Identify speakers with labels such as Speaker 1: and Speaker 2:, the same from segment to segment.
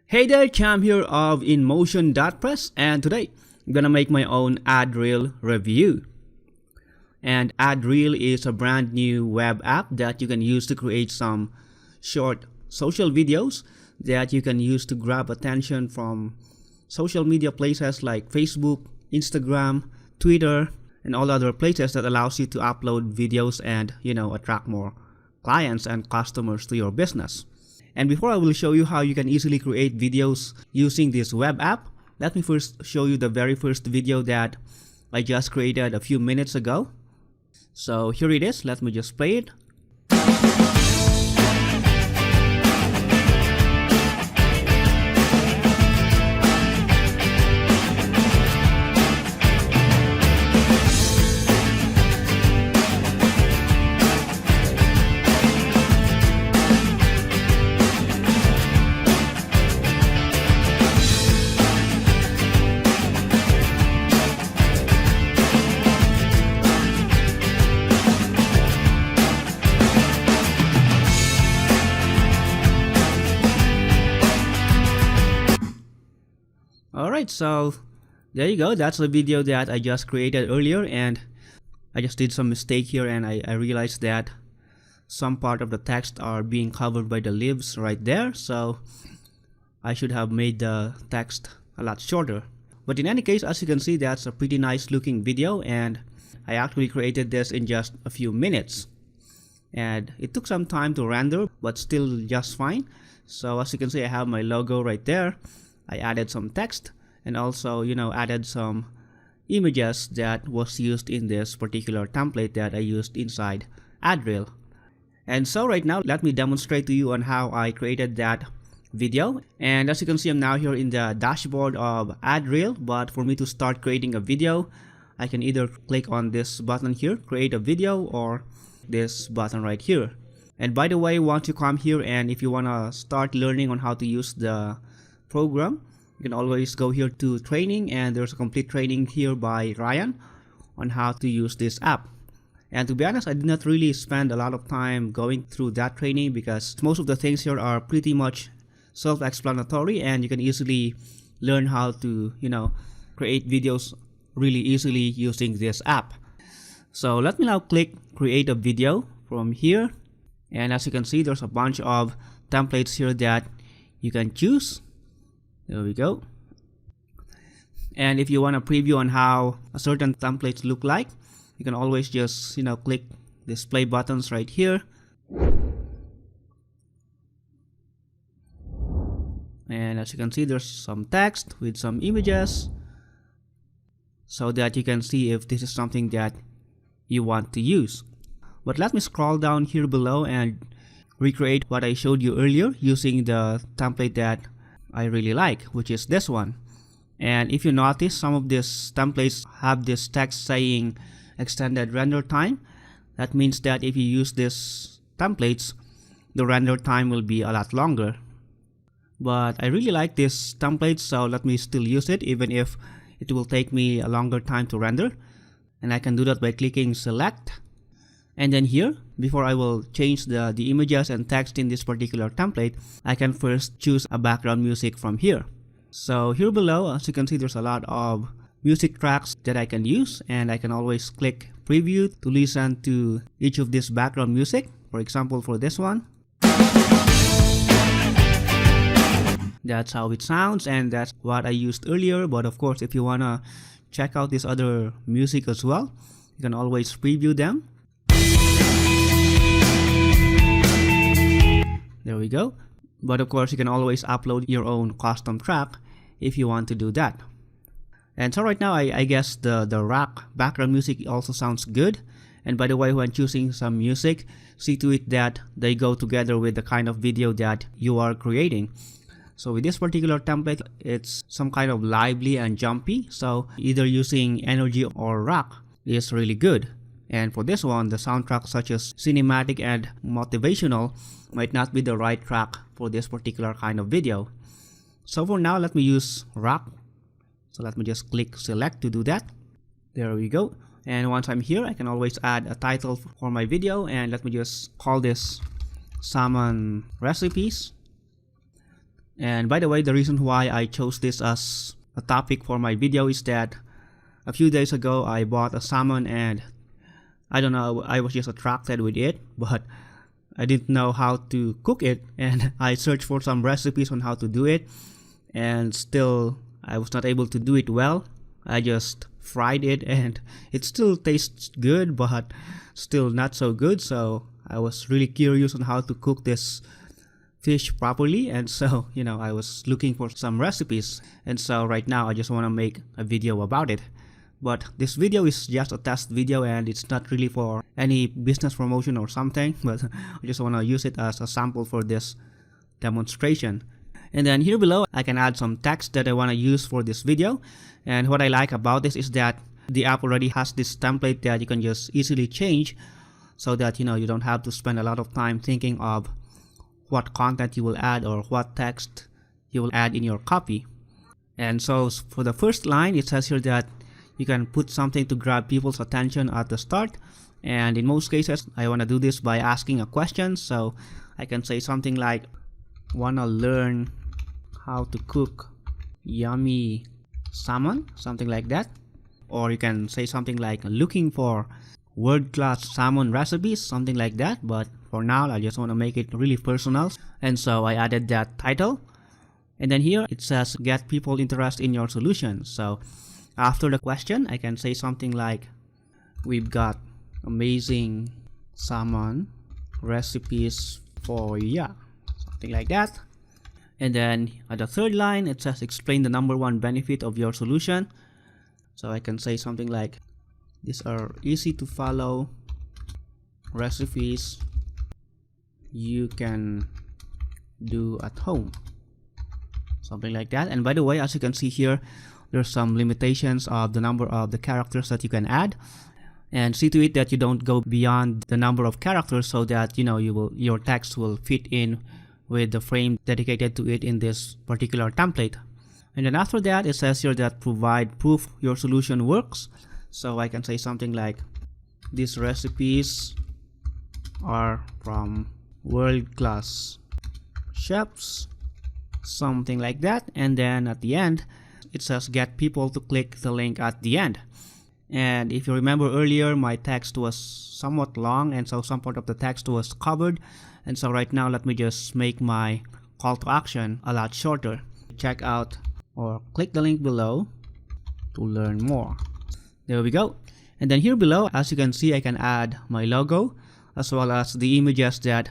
Speaker 1: Hey there, Cam here of InMotion.press, and today I'm gonna make my own AdReel review. And AdReel is a brand new web app that you can use to create some short social videos that you can use to grab attention from social media places like Facebook, Instagram, Twitter, and all other places that allows you to upload videos and attract more clients and customers to your business. And before I will show you how you can easily create videos using this web app, let me first show you the very first video that I just created a few minutes ago. So here it is. Let me just play it. Alright, so there you go. That's the video that I just created earlier, and I just did some mistake here, and I realized that some part of the text are being covered by the leaves right there, so I should have made the text a lot shorter. But in any case, as you can see, that's a pretty nice looking video, and I actually created this in just a few minutes. And it took some time to render, but still just fine. So as you can see, I have my logo right there. I added some text and also added some images that was used in this particular template that I used inside AdReel. And so right now, let me demonstrate to you on how I created that video. And as you can see, I'm now here in the dashboard of AdReel, but for me to start creating a video, I can either click on this button here, create a video, or this button right here. And by the way, once you come here and if you want to start learning on how to use the program, you can always go here to training, and there's a complete training here by Ryan on how to use this app. And to be honest, I did not really spend a lot of time going through that training because most of the things here are pretty much self-explanatory, and you can easily learn how to create videos really easily using this app. So let me now click create a video from here, and as you can see, there's a bunch of templates here that you can choose. There we go. And if you want a preview on how a certain templates look like, you can always just click this play buttons right here. And as you can see, there's some text with some images so that you can see if this is something that you want to use. But let me scroll down here below and recreate what I showed you earlier using the template that I really like, which is this one. And if you notice, some of these templates have this text saying extended render time. That means that if you use these templates, the render time will be a lot longer. But I really like this template, so let me still use it even if it will take me a longer time to render. And I can do that by clicking select. And then here, before I will change the images and text in this particular template, I can first choose a background music from here. So here below, as you can see, there's a lot of music tracks that I can use, and I can always click preview to listen to each of this background music. For example, for this one, that's how it sounds, and that's what I used earlier. But of course, if you wanna check out this other music as well, you can always preview them. There we go. But of course, you can always upload your own custom track if you want to do that. And so right now, I guess the rock background music also sounds good. And by the way, when choosing some music, see to it that they go together with the kind of video that you are creating. So with this particular template, it's some kind of lively and jumpy. So either using energy or rock is really good. And for this one, the soundtrack such as cinematic and motivational might not be the right track for this particular kind of video. So for now, let me use rock. So let me just click select to do that. There we go. And once I'm here, I can always add a title for my video, and let me just call this salmon recipes. And by the way, the reason why I chose this as a topic for my video is that a few days ago I bought a salmon, and I don't know, I was just attracted with it, but I didn't know how to cook it, and I searched for some recipes on how to do it, and still I was not able to do it well. I just fried it and it still tastes good, but still not so good. So I was really curious on how to cook this fish properly, and so I was looking for some recipes, and so right now I just want to make a video about it. But this video is just a test video, and it's not really for any business promotion or something, but I just want to use it as a sample for this demonstration. And then here below I can add some text that I want to use for this video. And what I like about this is that the app already has this template that you can just easily change, so that you don't have to spend a lot of time thinking of what content you will add or what text you will add in your copy. And so for the first line, it says here that you can put something to grab people's attention at the start, and in most cases I want to do this by asking a question. So I can say something like, wanna learn how to cook yummy salmon, something like that. Or you can say something like, looking for world-class salmon recipes, something like that. But for now I just want to make it really personal, and so I added that title. And then here it says, get people interested in your solution. So after the question I can say something like, we've got amazing salmon recipes for ya, something like that. And then at the third line it says, explain the number one benefit of your solution. So I can say something like, these are easy to follow recipes you can do at home, something like that. And by the way, as you can see here, there's some limitations of the number of the characters that you can add, and see to it that you don't go beyond the number of characters, so that your text will fit in with the frame dedicated to it in this particular template. And then after that it says here that provide proof your solution works. So I can say something like, these recipes are from world-class chefs, something like that. And then at the end it says, get people to click the link at the end. And if you remember earlier, my text was somewhat long, and so some part of the text was covered, and so right now let me just make my call to action a lot shorter. Check out or click the link below to learn more. There we go. And then here below, as you can see, I can add my logo as well as the images that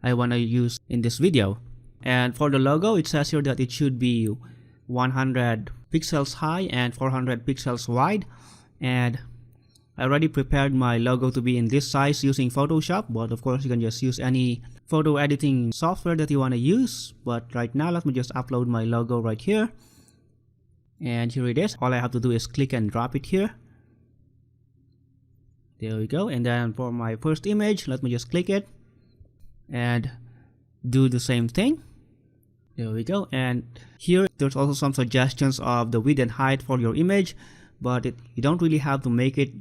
Speaker 1: I want to use in this video. And for the logo, it says here that it should be 100 pixels high and 400 pixels wide. And I already prepared my logo to be in this size using Photoshop, but of course you can just use any photo editing software that you want to use. But right now let me just upload my logo right here, and here it is. All I have to do is click and drop it here. There we go. And then for my first image, let me just click it and do the same thing. There we go. And here there's also some suggestions of the width and height for your image, but you don't really have to make it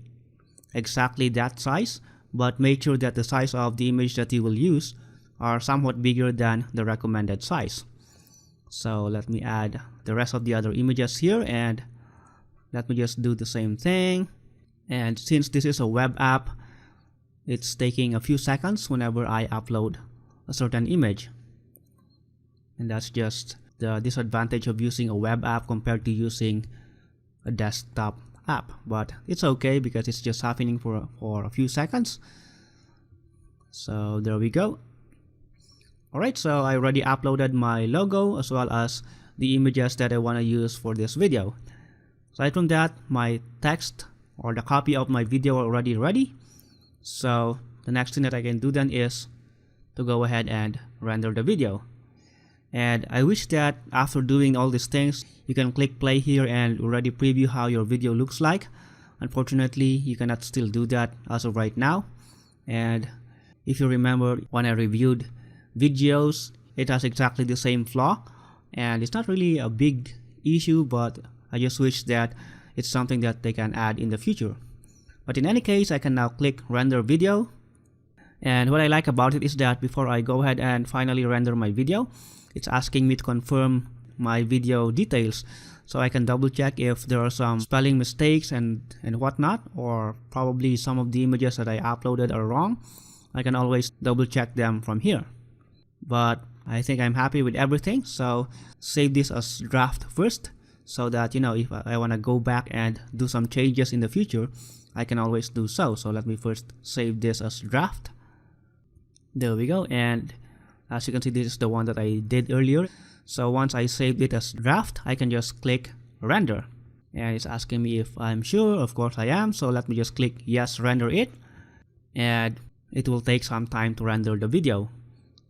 Speaker 1: exactly that size, but make sure that the size of the image that you will use are somewhat bigger than the recommended size. So let me add the rest of the other images here, and let me just do the same thing. And since this is a web app, it's taking a few seconds whenever I upload a certain image. And that's just the disadvantage of using a web app compared to using a desktop app, but it's okay because it's just happening for a few seconds. So there we go. Alright, so I already uploaded my logo as well as the images that I want to use for this video. Aside from that, my text or the copy of my video are already ready. So the next thing that I can do then is to go ahead and render the video. And I wish that after doing all these things, you can click play here and already preview how your video looks like. Unfortunately, you cannot still do that as of right now. And if you remember, when I reviewed videos, it has exactly the same flaw. And it's not really a big issue, but I just wish that it's something that they can add in the future. But in any case, I can now click render video. And what I like about it is that before I go ahead and finally render my video, it's asking me to confirm my video details, so I can double check if there are some spelling mistakes and whatnot, or probably some of the images that I uploaded are wrong. I can always double check them from here. But I think I'm happy with everything, so save this as draft first, so that if I want to go back and do some changes in the future, I can always do so. So let me first save this as draft. There we go, and as you can see, this is the one that I did earlier. So once I saved it as draft, I can just click render, and it's asking me if I'm sure. Of course I am, so let me just click yes, render it, and it will take some time to render the video.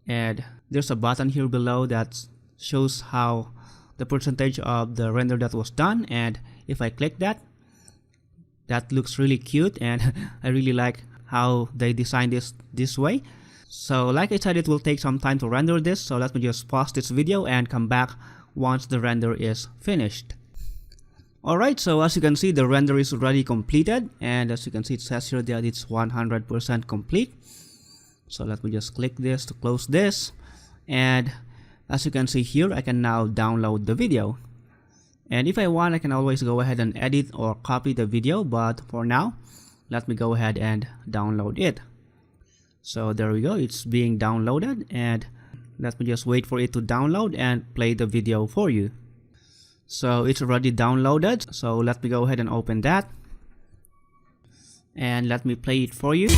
Speaker 1: And there's a button here below that shows how the percentage of the render that was done, and if I click that looks really cute, and I really like how they designed this way. So like I said, it will take some time to render this, so let me just pause this video and come back once the render is finished. Alright, so as you can see, the render is already completed, and as you can see, it says here that it's 100% complete. So let me just click this to close this, and as you can see here, I can now download the video. And if I want, I can always go ahead and edit or copy the video, but for now, let me go ahead and download it. So there we go, it's being downloaded, and let me just wait for it to download and play the video for you. So it's already downloaded, so let me go ahead and open that, and let me play it for you.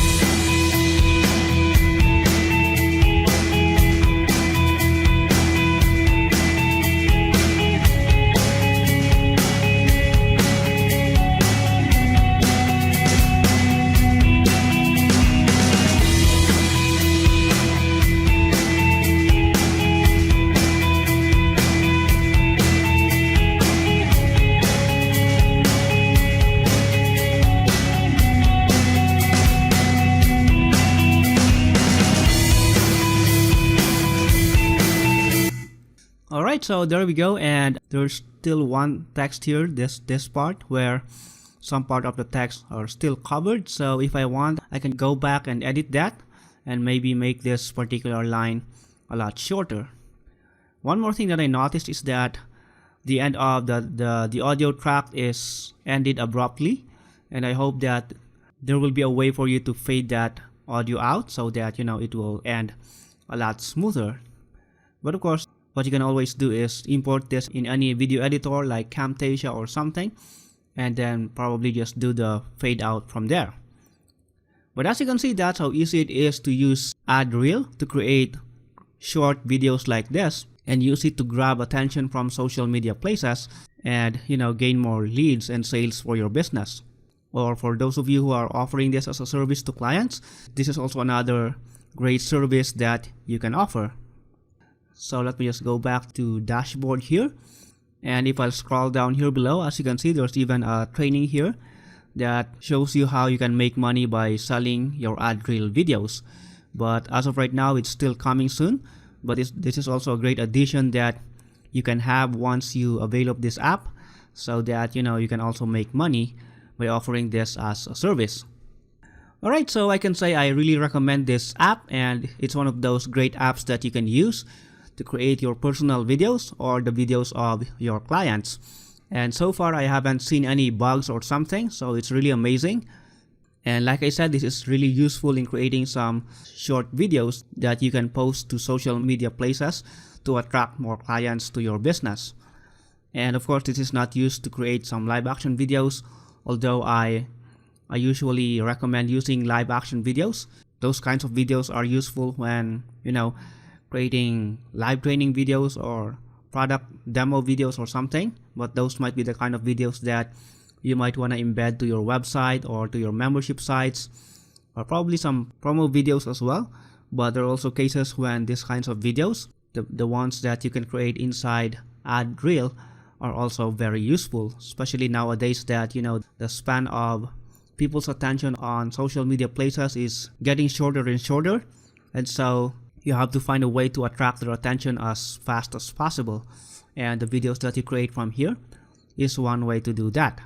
Speaker 1: Alright, so there we go, and there's still one text here, this part, where some part of the text are still covered. So if I want, I can go back and edit that and maybe make this particular line a lot shorter. One more thing that I noticed is that the end of the audio track is ended abruptly, and I hope that there will be a way for you to fade that audio out so that it will end a lot smoother. But of course, what you can always do is import this in any video editor like Camtasia or something, and then probably just do the fade out from there. But as you can see, that's how easy it is to use AdReel to create short videos like this and use it to grab attention from social media places and gain more leads and sales for your business. Or for those of you who are offering this as a service to clients, this is also another great service that you can offer. So let me just go back to dashboard here, and if I scroll down here below, as you can see, there's even a training here that shows you how you can make money by selling your AdReel videos. But as of right now, it's still coming soon, but this is also a great addition that you can have once you avail of this app, so that you can also make money by offering this as a service. Alright, so I can say I really recommend this app, and it's one of those great apps that you can use to create your personal videos or the videos of your clients. And so far I haven't seen any bugs or something, so it's really amazing. And like I said, this is really useful in creating some short videos that you can post to social media places to attract more clients to your business. And of course, this is not used to create some live action videos, although I usually recommend using live action videos. Those kinds of videos are useful when creating live training videos or product demo videos or something, but those might be the kind of videos that you might want to embed to your website or to your membership sites, or probably some promo videos as well. But there are also cases when these kinds of videos, the ones that you can create inside AdReel, are also very useful, especially nowadays that the span of people's attention on social media places is getting shorter and shorter, and so you have to find a way to attract their attention as fast as possible, and the videos that you create from here is one way to do that.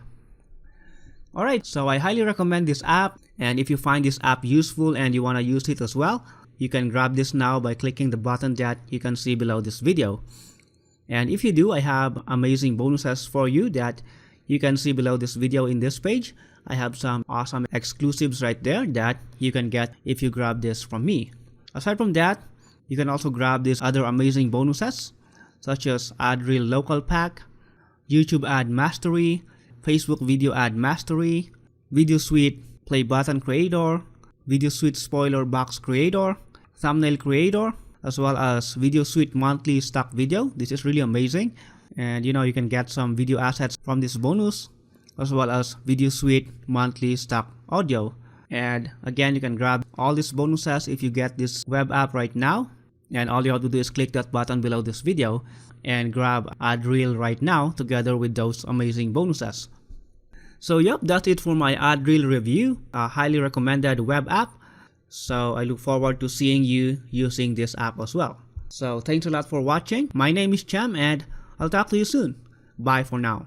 Speaker 1: Alright, so I highly recommend this app, and if you find this app useful and you want to use it as well, you can grab this now by clicking the button that you can see below this video. And if you do, I have amazing bonuses for you that you can see below this video in this page. I have some awesome exclusives right there that you can get if you grab this from me. Aside from that, you can also grab these other amazing bonuses such as AdReel Local Pack, YouTube Ad Mastery, Facebook Video Ad Mastery, Video Suite Play Button Creator, Video Suite Spoiler Box Creator, Thumbnail Creator, as well as Video Suite Monthly Stock Video. This is really amazing, and you can get some video assets from this bonus, as well as Video Suite Monthly Stock Audio. And again, you can grab all these bonuses if you get this web app right now, and all you have to do is click that button below this video and grab AdReel right now together with those amazing bonuses. So yep, that's it for my AdReel review, a highly recommended web app. So I look forward to seeing you using this app as well. So thanks a lot for watching. My name is Cham, and I'll talk to you soon. Bye for now.